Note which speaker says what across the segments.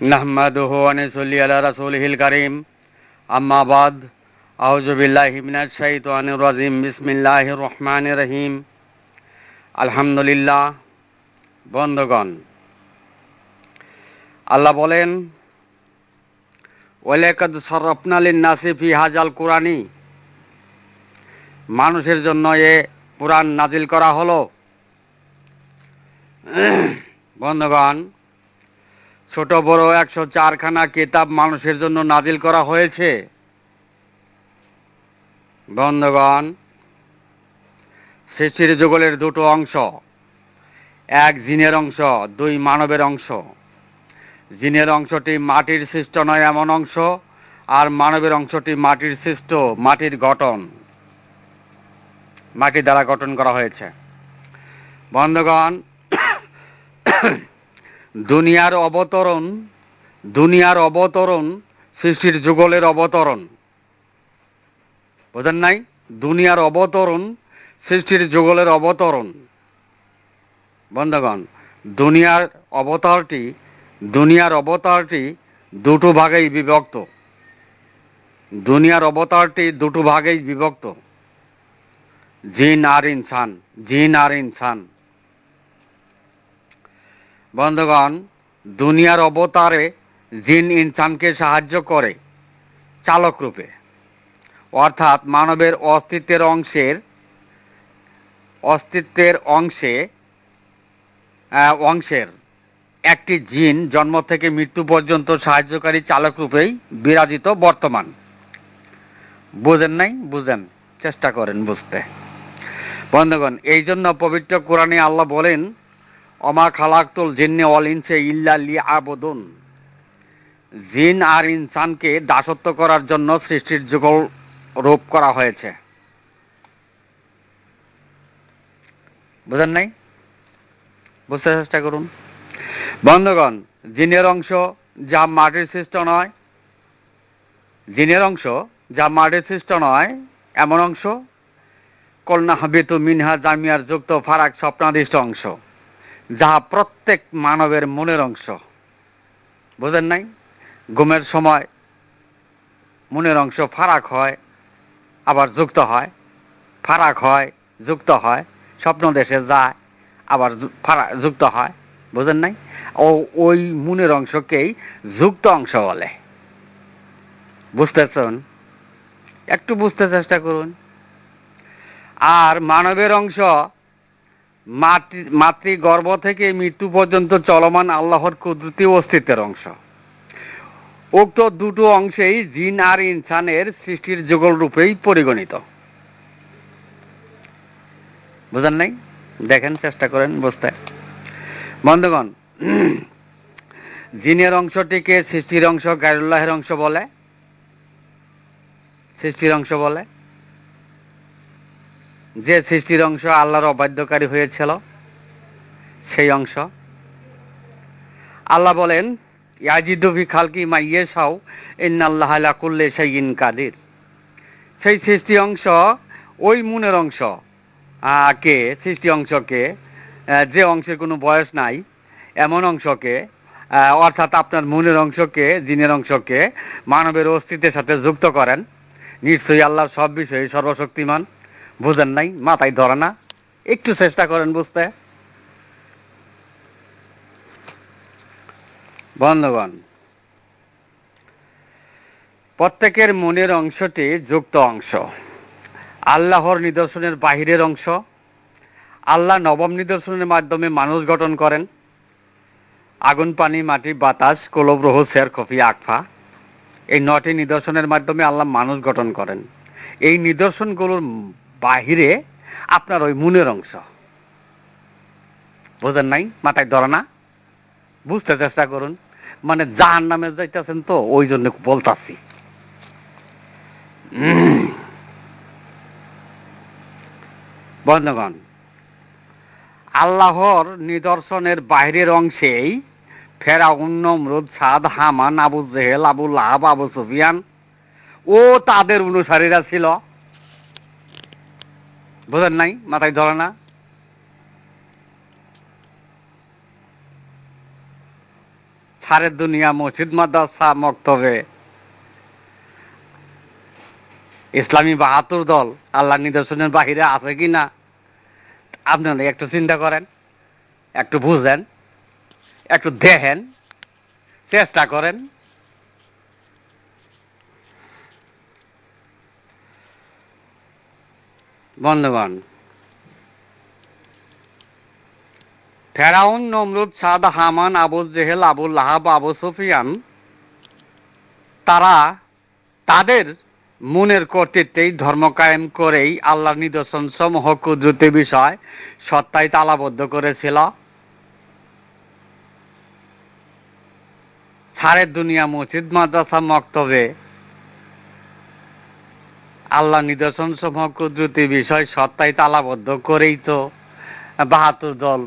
Speaker 1: নাহমাদুহু ওয়া নুসাল্লি আলা রাসূলিহিল কারীম আম্মা বাদ আউযু বিল্লাহি মিনাশ শাইতানির রাজীম বিসমিল্লাহির রহমানির রহিম আলহামদুলিল্লাহ। বন্ধুগণ, আল্লাহ বলেন, ওয়ালাকাদ সাররাফনা লিন-নাসি ফি হাযাল কুরআনি, মানুষের জন্য এ কুরআন নাজিল করা হলো। বন্ধুগণ, ছোট বড় 104খানা কিতাব মানুষের জন্য নাজিল করা হয়েছে। বন্ধুগণ, সৃষ্টির যুগলের দুটো অংশ, এক জিনের অংশ, দুই মানবের অংশ। জিনের অংশটি মাটির সৃষ্ট নয় এমন অংশ, আর মানবের অংশটি মাটির সৃষ্ট, মাটির গঠন, মাটি দ্বারা গঠন করা হয়েছে। বন্ধুগণ, দুনিয়ার অবতরণ সৃষ্টির যুগলের অবতরণ। বোঝেন নাই? দুনিয়ার অবতরণ সৃষ্টির যুগলের অবতরণ। বন্ধুগণ, দুনিয়ার অবতারটি দুটো ভাগেই বিভক্ত। দুনিয়ার অবতারটি দুটো ভাগেই বিভক্ত, জিন আর ইনসান। বন্ধুগণ, দুনিয়ার অবতারে জিন ইনসানকে সাহায্য করে চালক রূপে, অর্থাৎ মানবের অংশের একটি জিন জন্ম থেকে মৃত্যু পর্যন্ত সাহায্যকারী চালক রূপেই বিরাজিত বর্তমান। বুঝেন নাই? বুঝেন, চেষ্টা করেন বুঝতে। বন্ধুগণ, এই জন্য পবিত্র কোরআনে আল্লাহ বলেন, অমা খালাকতুল জিন্নে ওয়াল ইনসা ইল্লা লিয়াবুদুন, জিন আর ইনসানকে দাসত্ব করার জন্য সৃষ্টির যুগল রূপ করা হয়েছে। বুঝেন নাই? বুঝতে চেষ্টা করুন। বন্ধুগণ, জিনের অংশ যা মাটির সৃষ্ট নয় এমন অংশ, কলনা হাবিতু মিনহা জামিয়ার যুক্ত ফারাক স্বপ্নাদিষ্ট অংশ, যাহা প্রত্যেক মানবের মনের অংশ। বুঝেন নাই? ঘুমের সময় মনের অংশ ফারাক হয়, আবার যুক্ত হয়, ফারাক হয়, যুক্ত হয়, স্বপ্ন দেশে যায়, আবার যুক্ত হয়। বুঝেন নাই? ওই মনের অংশকেই যুক্ত অংশ বলে। বুঝতেছেন? একটু বুঝতে চেষ্টা করুন। আর মানবের অংশ মাতৃগর্ভ থেকে মৃত্যু পর্যন্ত চলমান আল্লাহর কুদরতি অস্তিত্বের অংশ। উক্ত দুটো অংশেই জিন আর ইনসানের সৃষ্টির যুগল রূপেই পরিগণিত। বুঝেন নাই? দেখেন, চেষ্টা করেন বুঝতে। বন্ধুগণ, জিনের অংশটিকে সৃষ্টির অংশ, গায়রুল্লাহের অংশ বলে। যে সৃষ্টির অংশ আল্লাহর অবাধ্যকারী হয়েছিল, সেই অংশ। আল্লাহ বলেন, ইয়াজিদু ফি খালকি মা ইয়াশাউ ইন্নাল্লাহা আলা কুল্লি শাইইন কাদির। সেই সৃষ্টি অংশ, ওই মনের অংশ সৃষ্টি অংশকে, যে অংশের কোনো বয়স নাই এমন অংশকে, অর্থাৎ আপনার মনের অংশকে, জিনের অংশকে মানবের অস্তিত্বের সাথে যুক্ত করেন। নিশ্চয়ই আল্লাহ সব বিষয়ে সর্বশক্তিমান। বুঝেন নাই? মাথায় ধরে না? একটু চেষ্টা করেন বুঝতে। বন্ধুগণ, প্রত্যেকের মনের অংশটি যুক্ত অংশ, আল্লাহর নিদর্শনের বাহিরের অংশ। আল্লাহ নবম নিদর্শনের মাধ্যমে মানুষ গঠন করেন। আগুন, পানি, মাটি, বাতাস, কলব্রহ, শের, খফি, আকফা, এই 9টি নিদর্শনের মাধ্যমে আল্লাহ মানুষ গঠন করেন। এই নিদর্শনগুলোর বাহিরে আপনার ওই মনের অংশ। বোঝেন নাই? মাথায় ধরে না? বুঝতে চেষ্টা করুন। মানে জাহান্নামে যাইতেছেন তো, ওই জন্য বলতাছি। বন্ধুগণ, আল্লাহর নিদর্শনের বাইরের অংশেই ফেরাউন, নমরুদ, সাদ, হামান, আবু জেহেল, আবু লাহাব, আবু সুফিয়ান ও তাদের অনুসারীরা ছিল। বোঝেন নাই? মাথায় ধরে না? সারে দুনিয়া মসজিদ মাদ্রাসা মক্তবে ইসলামী ৭২ দল আল্লাহ নিদর্শনের বাহিরে আছে কি না আপনারা একটু চিন্তা করেন, একটু বুঝেন, একটু দেখেন, চেষ্টা করেন। বন্ধুগণ, ফেরাউন, নমরুদ, সাদ, হামান, আবু জেহেল, আবু লাহাব, আবু সুফিয়ান তারা তাদের মনের কর্তৃত্বেই ধর্ম কায়েম করেই আল্লাহর নিদর্শন সমূহ কুদরতি বিষয় সত্তায় তালাবদ্ধ করেছিল। সারে দুনিয়া মসজিদ মাদ্রাসা মক্তবে আল্লাহ নিদর্শন সমূহ কুদরতি বিষয় সত্তায় তালাবদ্ধ করেই তো ৭২ দল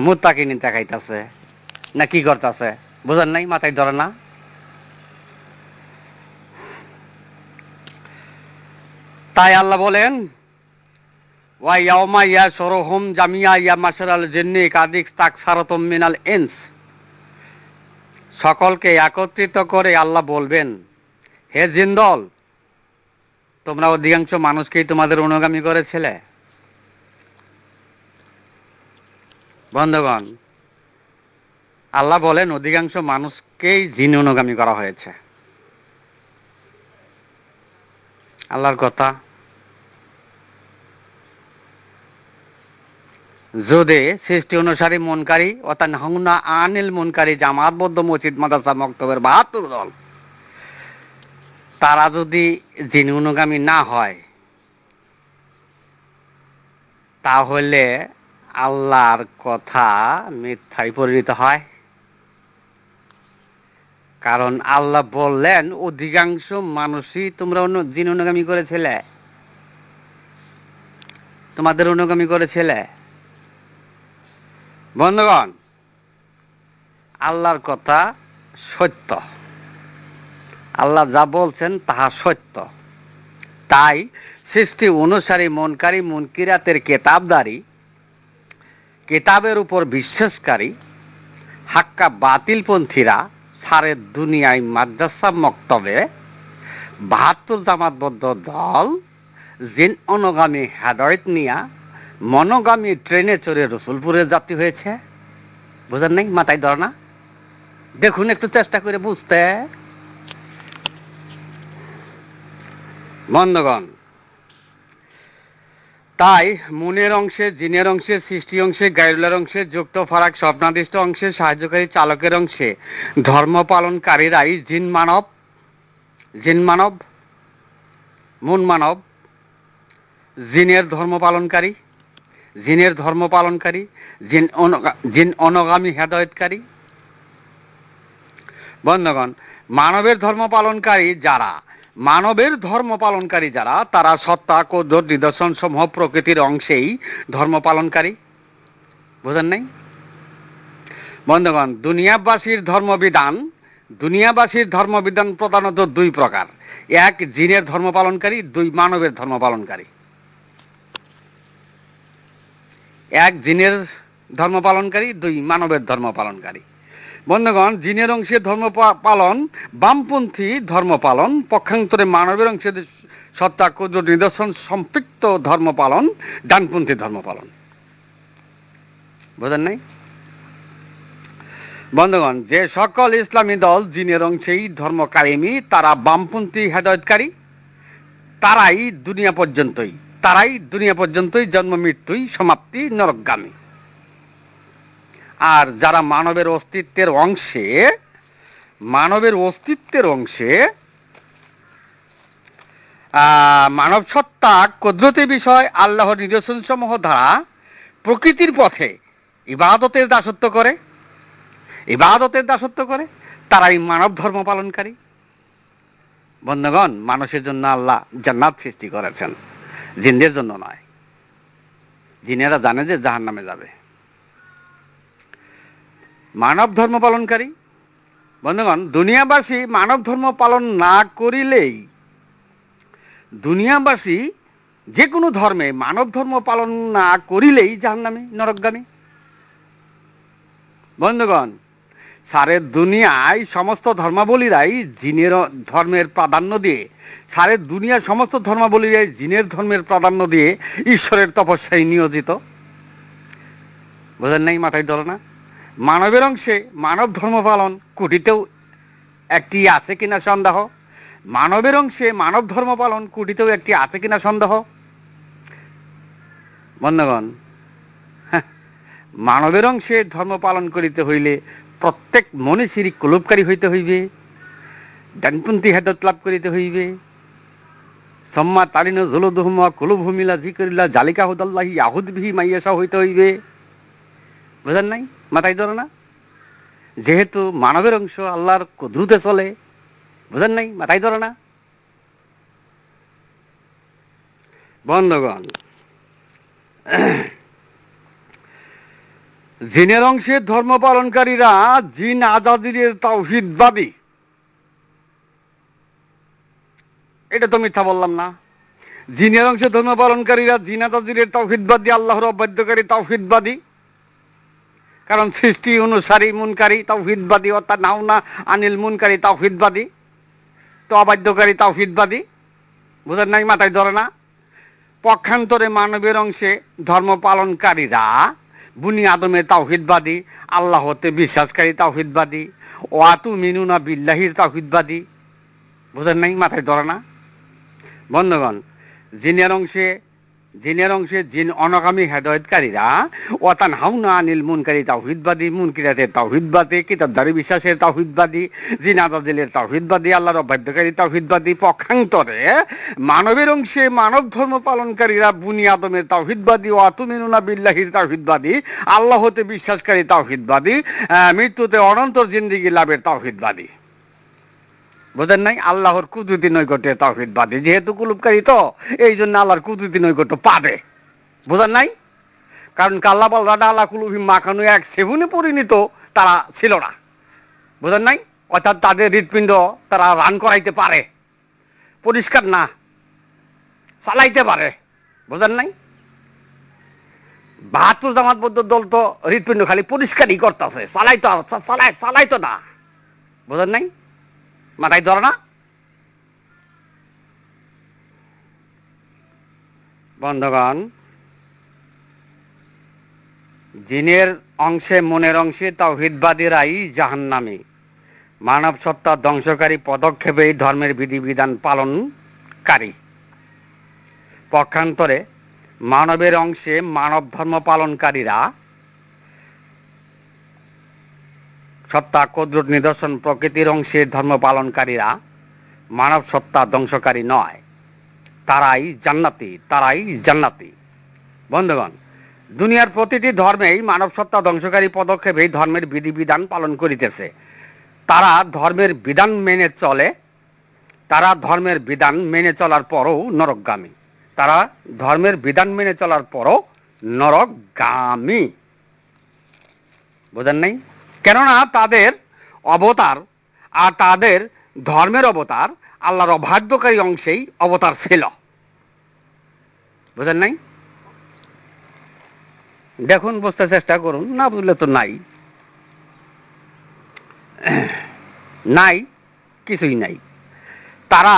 Speaker 1: মুত্তাকিন দেখাইতেছে না কি করতেছে, বুঝেন নাই? মাথায় ধরে না? তাই আল্লাহ বলেন, ওয়া ইয়াউমা ইয়াশরুহুম জামিয়া ইয়া মাশারাল জিন্নি কাদিক তাকসারাতুম মিনাল ইনস, সকলকে একত্রিত করে আল্লাহ বলবেন, হে জিন দল, তোমরা অধিকাংশ মানুষকেই তোমাদের অনুগামী করেছিলে। বন্ধুগণ, আল্লাহ বলেন অধিকাংশ মানুষকেই জিন অনুগামী করা হয়েছে। আল্লাহর কথা। যদি সৃষ্টি অনুসারী মনকারী অতানহাউনা আনিল মুনকারী জামাতবদ্ধ মসজিদ মাদ্রাসা মক্তবের ৭২ দল তারা যদি জিন অনুগামী না হয়, তাহলে আল্লাহর কথা মিথ্যায় পরিণত হয়। কারণ আল্লাহ বললেন অধিকাংশ মানুষই তোমরা জিন অনুগামী করেছিলে, তোমাদের অনুগামী করেছিলে। বন্ধুগণ, আল্লাহর কথা সত্য, আল্লাহ যা বলছেন তাহা সত্য। তাই সৃষ্টি অনুসারী মনকারী মুনকিরাতের কেতাবদারি, কেতাবের উপর বিশ্বাসকারী হাক্কা বাতিলপন্থীরা সারে দুনিয়ায় মাদ্রাসা মক্তবে ৭২ জামাতবদ্ধ দল জিন অনুগামী হেদায়েত নিয়া মনোগামী ট্রেনে চড়ে রসুলপুরে যাত্রী হয়েছে। বুঝেন নাই? মাথায় ধর না? দেখুন, একটু চেষ্টা করে বুঝতে। বন্ধুগণ, তাই মুনের অংশে, জিনের অংশে, সৃষ্টি অংশে, গায়রুলের অংশে, যুক্ত ফারাক স্বপ্নাদিষ্ট অংশে, সাহায্যকারী চালকের অংশে ধর্ম পালনকারীরাই জিন মানব, মুন মানব, জিনের ধর্ম পালনকারী, জিন অনুগামী হেদায়েতকারী। বন্ধুগণ, মানবের ধর্ম পালনকারী যারা তারা সত্তা কুদরত নিদর্শন সমূহ প্রকৃতির অংশেই ধর্ম পালনকারী। বুঝেন নাই? বন্ধুগণ, দুনিয়াবাসীর ধর্মবিধান প্রধানত ২ প্রকার। ১ জিনের ধর্ম পালনকারী, ২ মানবের ধর্ম পালনকারী। ১ জিনের ধর্ম পালনকারী, ২ মানবের ধর্ম পালনকারী। বন্ধুগণ, জিনের অংশে ধর্ম পালন বামপন্থী ধর্ম পালন, পক্ষান্তরে মানবের অংশে সত্তা কুদরত নিদর্শন সম্পৃক্ত ধর্ম পালন ডানপন্থী ধর্ম পালন। বোঝেন নাই? বন্ধুগণ, যে সকল ইসলামী দল জিনের অংশেই ধর্ম কায়েমি, তারা বামপন্থী হেদায়েতকারী, তারাই দুনিয়া পর্যন্তই জন্ম মৃত্যুই সমাপ্তি নরকগামী। আর যারা মানবের অস্তিত্বের অংশে মানব সত্তা কুদরতি বিষয় আল্লাহর নিদর্শন সমূহ দ্বারা প্রকৃতির পথে ইবাদতের দাসত্ব করে তারাই মানব ধর্ম পালনকারী। বন্ধুগণ, মানুষের জন্য আল্লাহ জান্নাত সৃষ্টি করেছেন, জিনদের জন্য নয়। জিনেরা জানে যে জাহান্নামে যাবে। মানব ধর্ম পালনকারী। বন্ধুগণ, দুনিয়াবাসী মানব ধর্ম পালন না করিলেই, দুনিয়াবাসী যে কোনো ধর্মে মানব ধর্ম পালন না করিলেই জাহান্নামী নরকগামী। বন্ধুগণ, সারে দুনিয়ায় সমস্ত ধর্মাবলীরাই জিনের ধর্মের প্রাধান্য দিয়ে, সারে দুনিয়ার সমস্ত ধর্মাবলীরাই জিনের ধর্মের প্রাধান্য দিয়ে ঈশ্বরের তপস্যায় নিয়োজিত। বোঝেন নাই? মাথায় ধরে না? মানবের অংশে মানব ধর্ম পালন কুটিতেও একটি আছে কিনা সন্দেহ। মানবের অংশে মানব ধর্ম পালন কুটিতেও একটি আছে কিনা সন্দেহ। বন্ধুগণ, মানবের অংশে ধর্ম পালন করিতে হইলে প্রত্যেক মনীষীর কুলুপকারী হইতে হইবে, ডানপন্থী হেদত লাভ করিতে হইবে। সম্মা তারিন জলদুহমা কুলুভূমিলা জিকরিল্লা জালিকা হুদাল্লাহি আহুদ বিহি মাইয়াসা হইতে হইবে। বুঝেন নাই? মাথায় ধরে না? যেহেতু মানবের অংশ আল্লাহর কুদরতে চলে। বুঝেন নাই? মাথায় ধরে না? বন্ধুগণ, জিনের অংশে ধর্ম পালনকারীরা জিন আজাদিরের তাওহীদবাদী। এটা তো মিথ্যা বললাম না? জিনের অংশে ধর্ম পালনকারীরা জিন আজাদিরের তাওহীদবাদী, আল্লাহর অবাধ্যকারী তাওহীদবাদী। কারণ সৃষ্টি অনুসারী মুনকারী তাওহীদবাদী, অর্থাৎ নাওনা আনিল মুনকারী তাওহীদবাদী, তো অবাধ্যকারী তাওহীদবাদী। বুঝেন নাই? মাথায় ধরে না? পক্ষান্তরে মানবের অংশে ধর্ম পালনকারীরা বুনি আদমের তাওহীদবাদী, আল্লাহতে বিশ্বাসকারী তাওহীদবাদী, ওয়াতু মিনুনা বিল্লাহির তাওহীদবাদী। বুঝেন নাই? মাথায় ধরে না? বন্ধুগণ, জিনের অংশে জিন অনাগামী হেদায়েতকারীরা ওয়াতান হাউনা আনিল মুনকারী তাওহীদবাদী, মুনকিরাতের তাওহীদবাদী, কিতাবধারী বিশ্বাসের তাওহীদবাদী, জিন আজাদিলের তাওহীদবাদী, আল্লাহর অবাধ্যকারী তাওহীদবাদী। পক্ষান্তরে মানবের অংশে মানব ধর্ম পালনকারীরা বুনি আদমের তাওহীদবাদী, ওয়াতু মিনুনা বিল্লাহির তাওহীদবাদী, আল্লাহতে বিশ্বাসকারী তাওহীদবাদী, মৃত্যুতে অনন্তর জিন্দেগি লাভের তাওহীদবাদী। বোঝেন নাই? আল্লাহর কুদরতি নৈকট্যের তাওহীদবাদী। যেহেতু কুলুপকারী তো এই জন্য আল্লাহর কুদরতি নৈকট্য পাবে। বোঝেন নাই? কারণ কাল্লা বলরাডা আল্লাহ কুলুহিম মাখানো এক সেবুনে পরিণত তারা ছিল না। বোঝেন নাই? অর্থাৎ তাদের হৃৎপিণ্ড তারা রান করাইতে পারে, পরিষ্কার না, চালাইতে পারে। বোঝেন নাই? ৭২ জামাতবদ্ধ দল তো হৃৎপিণ্ড খালি পরিষ্কারই করতেছে, চালাইতো না। বোঝেন নাই? মাথায় ধরে না? বন্ধুগণ, জিনের অংশে মনের অংশে তাওহীদবাদীরাই জাহান্নামী, মানব সত্তা ধ্বংসকারী পদক্ষেপে এই ধর্মের বিধিবিধান পালনকারী। পক্ষান্তরে মানবের অংশে মানব ধর্ম পালনকারীরা সত্তা কুদরত নিদর্শন প্রকৃতির অংশে ধর্ম পালনকারীরা মানব সত্তা ধ্বংসকারী নয়, তারাই জান্নাতি। বন্ধুগণ, দুনিয়ার প্রতিটি ধর্মেই মানব সত্তা ধ্বংসকারী পদক্ষেপে ধর্মের বিধিবিধান পালন করিতেছে। তারা ধর্মের বিধান মেনে চলার পরও নরকগামী। বোঝেন নাই? কেননা তাদের অবতার আর তাদের ধর্মের অবতার আল্লাহর অবাধ্যকারী অংশেই অবতার ছিল। বুঝেন নাই? দেখুন, বুঝতে চেষ্টা করুন, না বুঝলে তো নাই, কিছুই নাই। তারা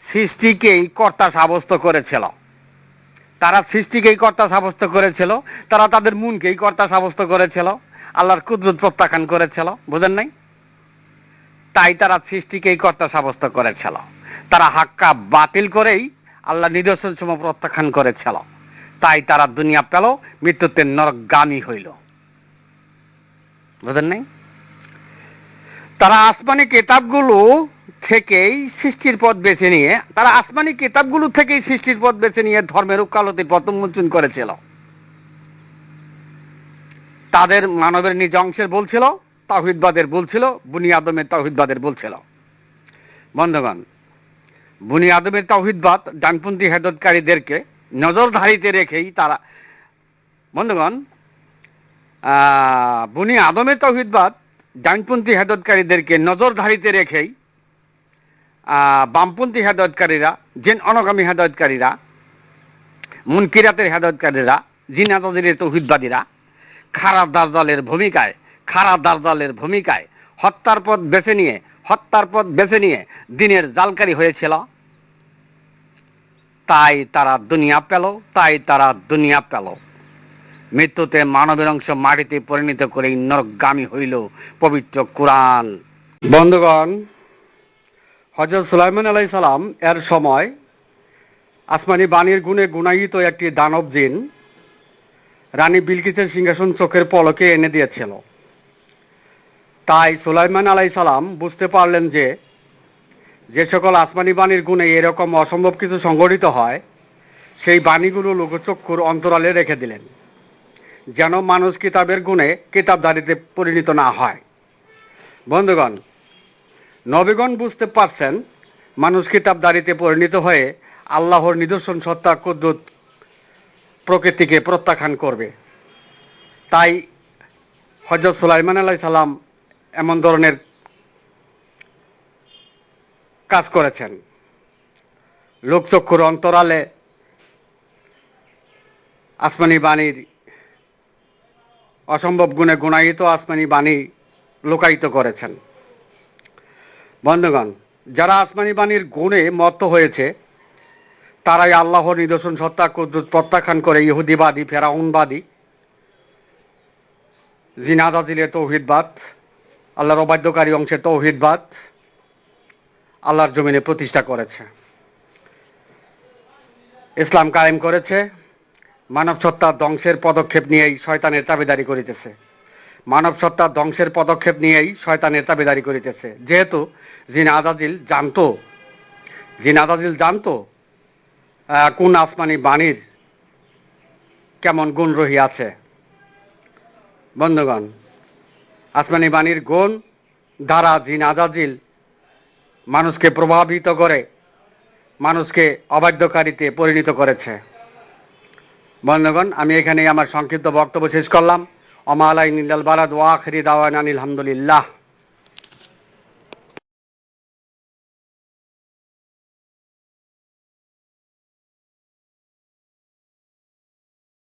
Speaker 1: সৃষ্টিকেই কর্তা সাব্যস্ত করেছিল, তারা তাদের মনকেই কর্তা সাব্যস্ত করেছিল, আল্লাহর কুদরত প্রত্যাখ্যান করেছিল। বুঝেন নাই? তাই তারা সৃষ্টিকেই কর্তা সাব্যস্ত করেছিল। তারা হাক্কা বাতিল করেই আল্লাহ নিদর্শন সমূহ প্রত্যাখ্যান করেছিল। তাই তারা দুনিয়া পেল, মৃত্যুতে নরকগামী হইল। বুঝেন নাই? তারা আসমানি কিতাবগুলো থেকেই সৃষ্টির পথ বেছে নিয়ে ধর্মের উকালতির পথ উন্মোচন করেছিল। তাদের মানবের নিজ অংশের বলছিল, তাওহীদবাদের বলছিল, বুনি আদমের তাওহীদবাদের বলছিল। বন্ধুগণ, বুনি আদমের তাওহীদবাদ ডানপন্থী হেদায়েতকারীদেরকে নজরধারিতে রেখেই তারা বুনি আদমের তাওহীদবাদ ডানপন্থী হেদায়েতকারীদেরকে নজরধারিতে রেখেই বামপন্থী হেদায়েতকারীরা, জিন অনাগামী হেদায়েতকারীরা, মুনকিরাতের হেদায়েতকারীরা, জিন আজাদিরের তাওহীদবাদীরা খারা দাজ্জালের ভূমিকায় খাড়া দার্জালের ভূমিকায় হত্যার পথ বেছে নিয়ে দিনের জালকারী হয়েছিল। তাই তারা দুনিয়া পেল। মৃত্যুতে মানবের অংশ মাটিতে পরিণত করে নরকগামী হইল পবিত্র কুরআন। বন্ধুগণ, হযরত সুলাইমান আলাইহিস সালাম এর সময় আসমানি বাণীর গুণে গুণায়িত একটি দানব জিন রানী বিলকিসের সিংহাসন চোখের পলকে এনে দিয়েছিল। তাই সুলাইমান আলাইহিস সালাম বুঝতে পারলেন যে সকল আসমানি বাণীর গুণে এরকম অসম্ভব কিছু সংঘটিত হয়, সেই বাণীগুলো লোকচক্ষুর অন্তরালে রেখে দিলেন, যেন মানুষ কিতাবের গুণে কিতাবধারীতে পরিণত না হয়। বন্ধুগণ, নবীগণ বুঝতে পারছেন মানুষ কিতাবধারীতে পরিণত হয়ে আল্লাহর নিদর্শন সত্তা কুদরত প্রকৃতিকে প্রত্যাখ্যান করবে। তাই হযরত সুলাইমান আলাইহিস সালাম এমন ধরনের কাজ করেছেন। লোকচক্ষুর অন্তরালে আসমানি বাণীর অসম্ভব গুণে গুণায়িত আসমানি বাণী লোকায়িত করেছেন। বন্ধুগণ, যারা আসমানি বাণীর গুণে মত্ত হয়েছে তারাই আল্লাহর নিদর্শন সত্তা কুদরত প্রত্যাখ্যান করে ইহুদিবাদী, ফেরাউনবাদী, জিনাদাজিলের তৌহিদবাদ, আল্লাহর অবাধ্যকারী অংশের তৌহিদবাদ আল্লাহর জমিনে প্রতিষ্ঠা করেছে, ইসলাম কায়েম করেছে। মানব সত্তা ধ্বংসের পদক্ষেপ নিয়েই শয়তানের তাবেদারি করিতেছে। যেহেতু জিনাদাজিল জানতো কোন আসমানি বাণীর কেমন গুণ রহিয়াছে। বন্ধুগণ, আসমানি বাণীর গুণ দ্বারা জিনাদাজিল মানুষকে প্রভাবিত করে মানুষকে অবাধ্যকারীতে পরিণত করেছে। বন্ধুগণ, আমি এখানেই আমার সংক্ষিপ্ত বক্তব্য শেষ করলাম। ওমা আলাইনা ইল্লাল বালাগ ওয়া আখিরি দাওয়ানা আনিল হামদুলিল্লাহ।